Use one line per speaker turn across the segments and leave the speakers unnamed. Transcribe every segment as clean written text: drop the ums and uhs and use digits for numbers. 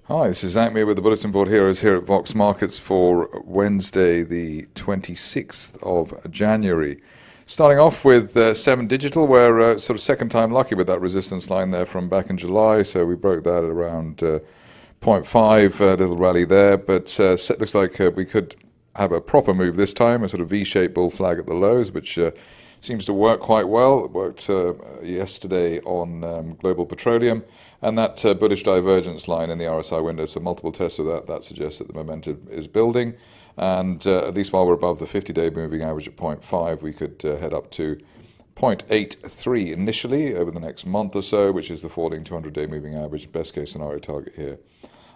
Hi, this is Zach Meir with the Bulletin Board Heroes here at Vox Markets for Wednesday, the 26th of January. Starting off with 7 Digital, we're sort of second time lucky with that resistance line there from back in July, so we broke that at around zero point 0.5, a little rally there, but looks like we could have a proper move this time, a sort of V-shaped bull flag at the lows, which seems to work quite well. It worked yesterday on global petroleum, and that bullish divergence line in the RSI window, so multiple tests of that suggests that the momentum is building, and at least while we're above the 50-day moving average at zero point 0.5, we could head up to 0.83 initially over the next month or so, which is the falling 200-day moving average, best case scenario target here,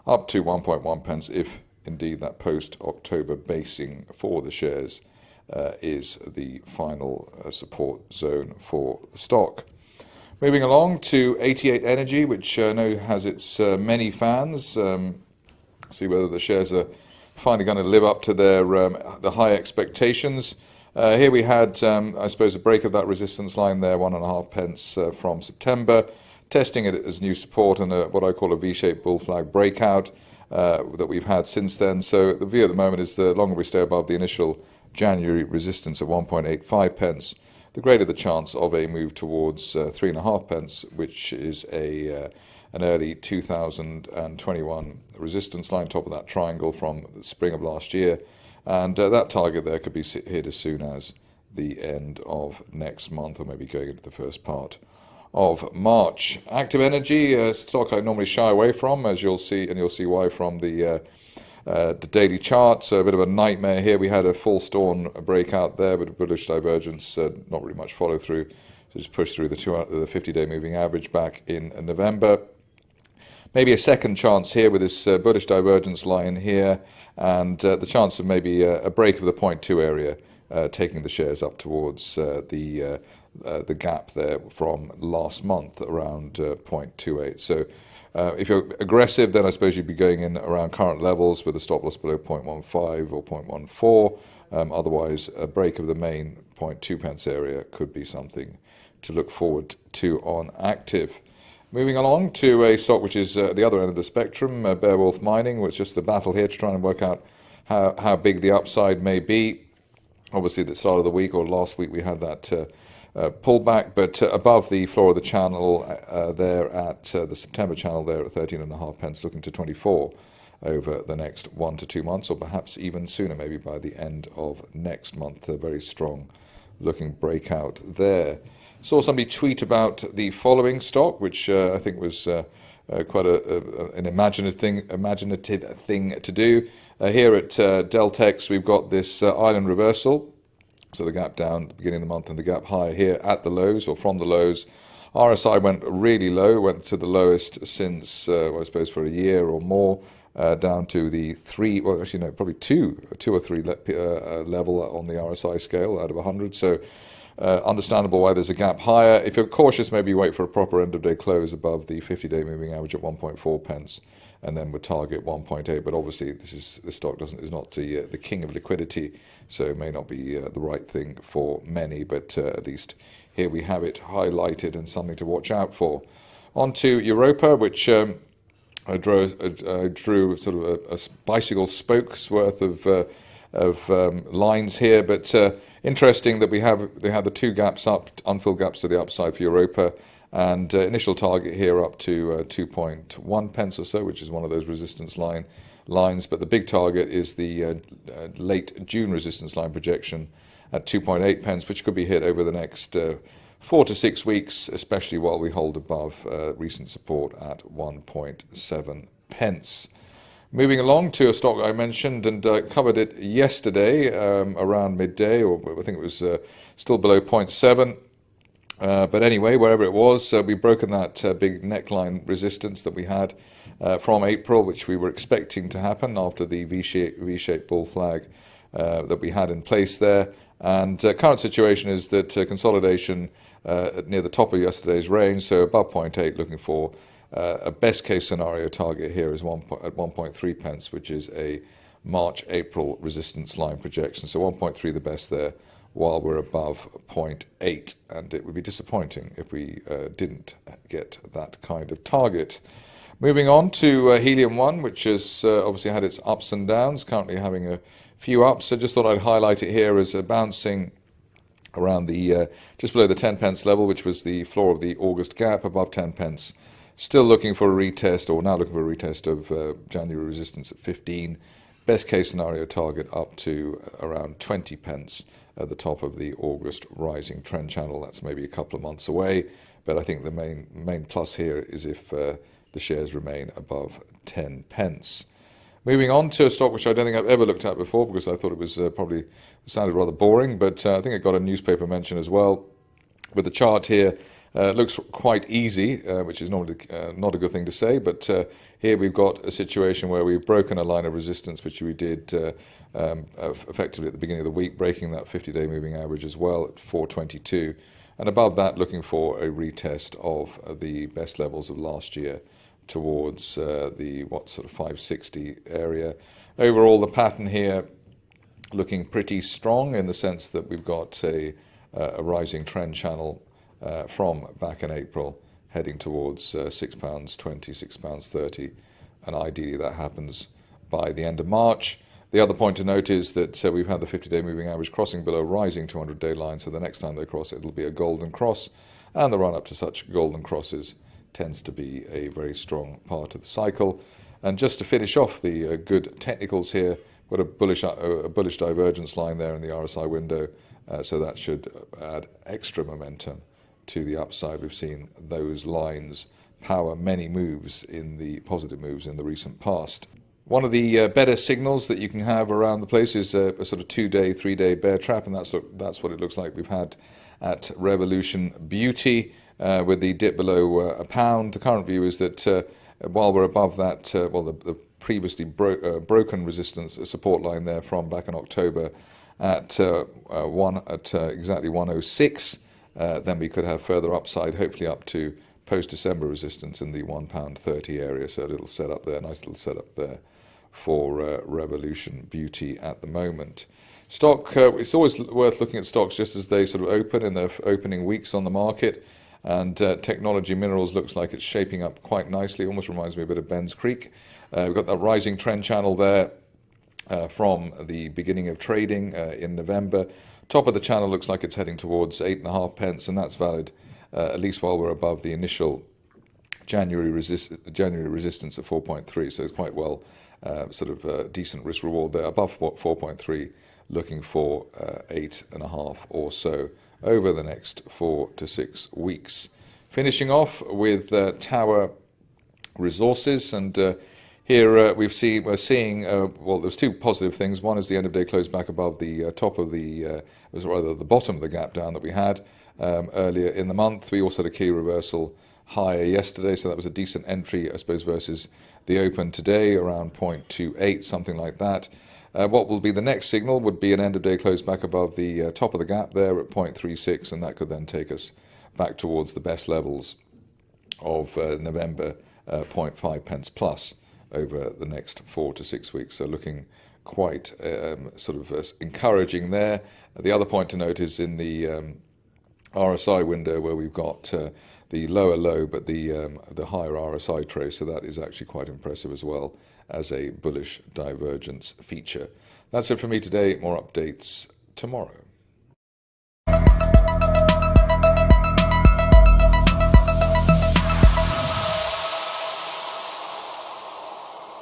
up to 1.1 pence if indeed that post-October basing for the shares is the final support zone for the stock. Moving along to 88 Energy, which I know has its many fans. See whether the shares are finally going to live up to their the high expectations. Here we had, I suppose, a break of that resistance line there, 1.5 pence from September, testing it as new support and what I call a V-shaped bull flag breakout that we've had since then. So the view at the moment is the longer we stay above the initial January resistance of 1.85 pence, the greater the chance of a move towards 3.5 pence, which is an early 2021 resistance line, top of that triangle from the spring of last year. And that target there could be hit as soon as the end of next month, or maybe going into the first part of March. Active Energy, a stock I normally shy away from, as you'll see, and you'll see why from the daily chart. So a bit of a nightmare here. We had a full storm breakout there, but a bullish divergence, not really much follow through. So just pushed through the 50-day moving average back in November. Maybe a second chance here with this bullish divergence line here, and the chance of maybe a break of the 0.2 area, taking the shares up towards the gap there from last month around 0.28. So if you're aggressive, then I suppose you'd be going in around current levels with a stop loss below 0.15 or 0.14. Otherwise, a break of the main 0.2 pence area could be something to look forward to on active. Moving along to a stock which is the other end of the spectrum, Beowulf Mining, which is just the battle here to try and work out how big the upside may be. Obviously, at the start of the week or last week, we had that pullback, but above the floor of the channel there at the September channel there at 13.5 pence, looking to 24 over the next 1 to 2 months, or perhaps even sooner, maybe by the end of next month. A very strong looking breakout there. Saw somebody tweet about the following stock, which I think was quite an imaginative thing to do. Here at Deltex, we've got this island reversal. So the gap down at the beginning of the month and the gap high here at the lows or from the lows. RSI went really low, went to the lowest since, I suppose, for a year or more, down to the 3, well, actually, no, probably 2 or 3 level on the RSI scale out of 100. So understandable why there's a gap higher. If you're cautious, maybe wait for a proper end of day close above the 50-day moving average at 1.4 pence, and then would target 1.8. But obviously, this stock is not the king of liquidity, so it may not be the right thing for many. But at least here we have it highlighted and something to watch out for. On to Europa, which I drew sort of a bicycle spokes worth of lines here, but interesting that they have the 2 gaps up, unfilled gaps to the upside for Europa, and initial target here up to 2.1 pence or so, which is one of those resistance lines. But the big target is the late June resistance line projection at 2.8 pence, which could be hit over the next 4 to 6 weeks, especially while we hold above recent support at 1.7 pence. Moving along to a stock I mentioned and covered it yesterday around midday, or I think it was still below 0.7. But anyway, wherever it was, we've broken that big neckline resistance that we had from April, which we were expecting to happen after the V-shaped bull flag that we had in place there. And current situation is that consolidation near the top of yesterday's range, so above 0.8, looking for a best case scenario target here is at 1.3 pence, which is a March-April resistance line projection. So 1.3 the best there, while we're above 0.8, and it would be disappointing if we didn't get that kind of target. Moving on to Helium One, which has obviously had its ups and downs, currently having a few ups. So just thought I'd highlight it here as bouncing around the just below the 10 pence level, which was the floor of the August gap, above 10 pence. Still looking for a retest, or now looking for a retest of January resistance at 15. Best case scenario target up to around 20 pence at the top of the August rising trend channel. That's maybe a couple of months away, but I think the main plus here is if the shares remain above 10 pence. Moving on to a stock which I don't think I've ever looked at before, because I thought it was probably sounded rather boring, but I think it got a newspaper mention as well. With the chart here, it looks quite easy, which is normally not a good thing to say, but here we've got a situation where we've broken a line of resistance, which we did effectively at the beginning of the week, breaking that 50-day moving average as well at 422, and above that looking for a retest of the best levels of last year towards the sort of 560 area. Overall, the pattern here looking pretty strong in the sense that we've got a rising trend channel from back in April, heading towards £6.20, £6.30, and ideally that happens by the end of March. The other point to note is that we've had the 50-day moving average crossing below rising 200-day line, so the next time they cross it'll be a golden cross, and the run-up to such golden crosses tends to be a very strong part of the cycle. And just to finish off the good technicals here, got a bullish divergence line there in the RSI window, so that should add extra momentum to the upside. We've seen those lines power many moves in the positive moves in the recent past. One of the better signals that you can have around the place is a sort of 2-day, 3-day bear trap, and that's what it looks like we've had at Revolution Beauty. With the dip below £1. The current view is that while we're above that, the previously broken resistance support line there from back in October at exactly 106, then we could have further upside, hopefully up to post-December resistance in the £1.30 area. So a little setup there, nice little setup there for Revolution Beauty at the moment. Stock, it's always worth looking at stocks just as they sort of open in their opening weeks on the market. And Technology Minerals looks like it's shaping up quite nicely. Almost reminds me a bit of Ben's Creek. We've got that rising trend channel there from the beginning of trading in November. Top of the channel looks like it's heading towards 8.5 pence, and that's valid at least while we're above the initial January resistance at 4.3. So it's quite well, sort of decent risk reward there. Above 4.3, looking for 8.5 or so over the next 4 to 6 weeks. Finishing off with Tower Resources, and here we're seeing there's two positive things. One is the end of day close back above the top of the bottom of the gap down that we had earlier in the month. We also had a key reversal higher yesterday, so that was a decent entry, I suppose, versus the open today around 0.28, something like that. What will be the next signal would be an end of day close back above the top of the gap there at 0.36, and that could then take us back towards the best levels of November, 0.5 pence plus over the next 4 to 6 weeks. So looking quite encouraging there. The other point to note is in the RSI window where we've got the lower low but the higher RSI trace, so that is actually quite impressive as well as a bullish divergence feature. That's it for me today. More updates tomorrow.